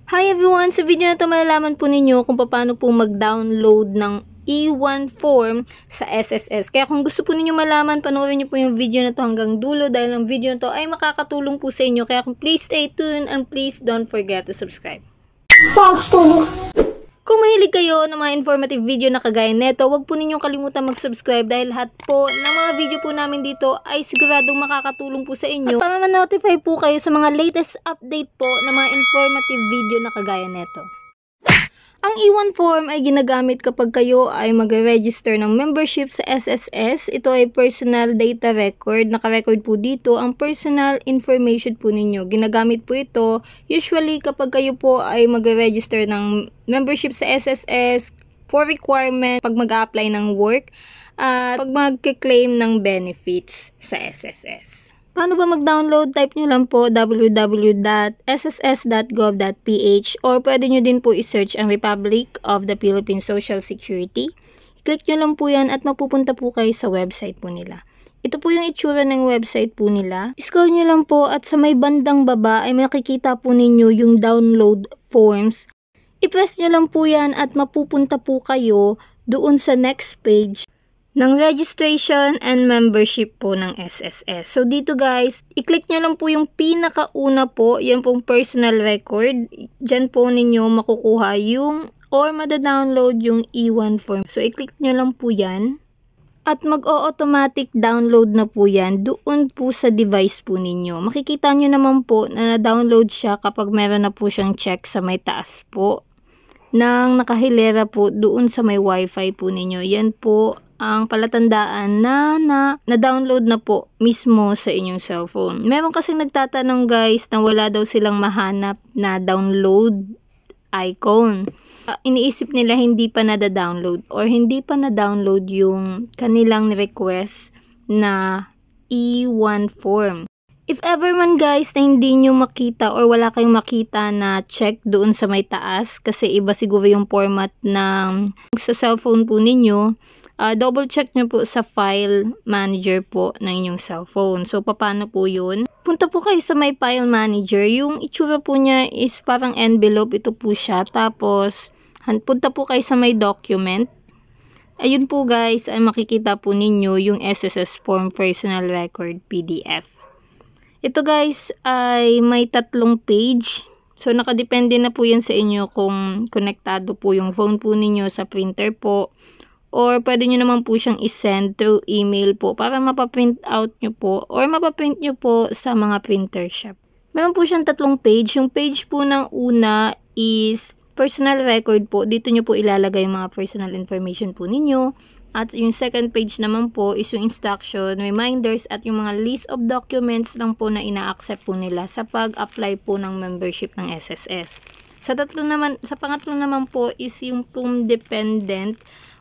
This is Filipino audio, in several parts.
Hi everyone! Sa video na to malalaman po ninyo kung paano po mag-download ng E1 form sa SSS. Kaya kung gusto po ninyo malaman, panoorin niyo po yung video na to hanggang dulo dahil ang video na to ay makakatulong po sa inyo. Kaya please stay tuned and please don't forget to subscribe. Thanks, TV. Kung mahilig kayo ng mga informative video na kagaya neto, huwag po ninyong kalimutan mag-subscribe dahil lahat po ng mga video po namin dito ay siguradong makakatulong po sa inyo at para ma-notify po kayo sa mga latest update po ng mga informative video na kagaya neto. Ang E1 form ay ginagamit kapag kayo ay mag-register ng membership sa SSS. Ito ay personal data record. Naka-record po dito ang personal information po ninyo. Ginagamit po ito usually kapag kayo po ay mag-register ng membership sa SSS for requirement pag mag-apply ng work at pag mag-claim ng benefits sa SSS. Paano ba mag-download? Type nyo lang po www.sss.gov.ph or pwede nyo din po i-search ang Republic of the Philippines Social Security. Click nyo lang po yan at mapupunta po kayo sa website po nila. Ito po yung itsura ng website po nila. Scroll nyo lang po at sa may bandang baba ay makikita po ninyo yung download forms. I-press nyo lang po yan at mapupunta po kayo doon sa next page ng registration and membership po ng SSS. So dito guys, i-click nyo lang po yung pinakauna po, yan pong personal record. Diyan po ninyo makukuha yung or mada-download yung E1 form. So i-click nyo lang po yan at mag-o-automatic download na po yan doon po sa device po ninyo. Makikita nyo naman po na na-download siya kapag meron na po siyang check sa may taas po nang nakahilera po doon sa may wifi po ninyo. Yan po ang palatandaan na na-download na po mismo sa inyong cellphone. Meron kasing nagtatanong guys na wala daw silang mahanap na download icon. Iniisip nila hindi pa na-download or hindi pa na-download yung kanilang request na E1 form. If ever man guys na hindi nyo makita or wala kayong makita na check doon sa may taas kasi iba siguro yung format ng sa cellphone po ninyo, double check nyo po sa file manager po ng inyong cellphone. So, paano po yun? Punta po kayo sa may file manager. Yung itsura po niya is parang envelope. Ito po siya. Tapos, punta po kayo sa may document. Ayun po guys, ay makikita po ninyo yung SSS form personal record PDF. Ito guys ay may 3 page. So, nakadepende na po yan sa inyo kung konektado po yung phone po ninyo sa printer po. Or pwede nyo naman po siyang isend through email po para mapaprint out nyo po or mapaprint nyo po sa mga printer shop. Meron po siyang 3 page. Yung page po ng una is personal record po. Dito nyo po ilalagay yung mga personal information po ninyo. At yung second page naman po is yung instruction, reminders at yung mga list of documents lang po na ina-accept po nila sa pag-apply po ng membership ng SSS. Sa pangatlo naman po is yung form dependent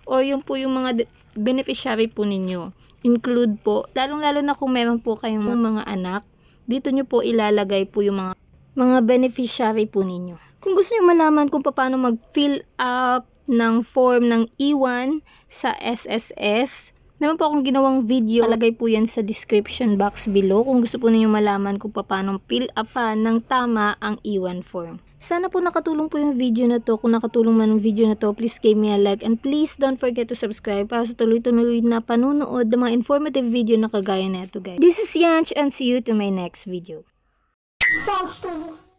o yung po yung mga beneficiary po ninyo. Include po, lalong-lalo na kung meron po kayong mga anak, dito nyo po ilalagay po yung mga beneficiary po ninyo. Kung gusto nyo malaman kung paano mag-fill up ng form ng E1 sa SSS, meron po akong ginawang video. Talagay po yan sa description box below kung gusto po ninyo malaman kung paano fill upan ng tama ang E1 form. Sana po nakatulong po yung video na to. Kung nakatulong man ang video na to, please give me a like and please don't forget to subscribe para sa tuloy-tuloy na panunood ng mga informative video na kagaya na ito guys. This is Yanch and see you to my next video. Thanks, TV.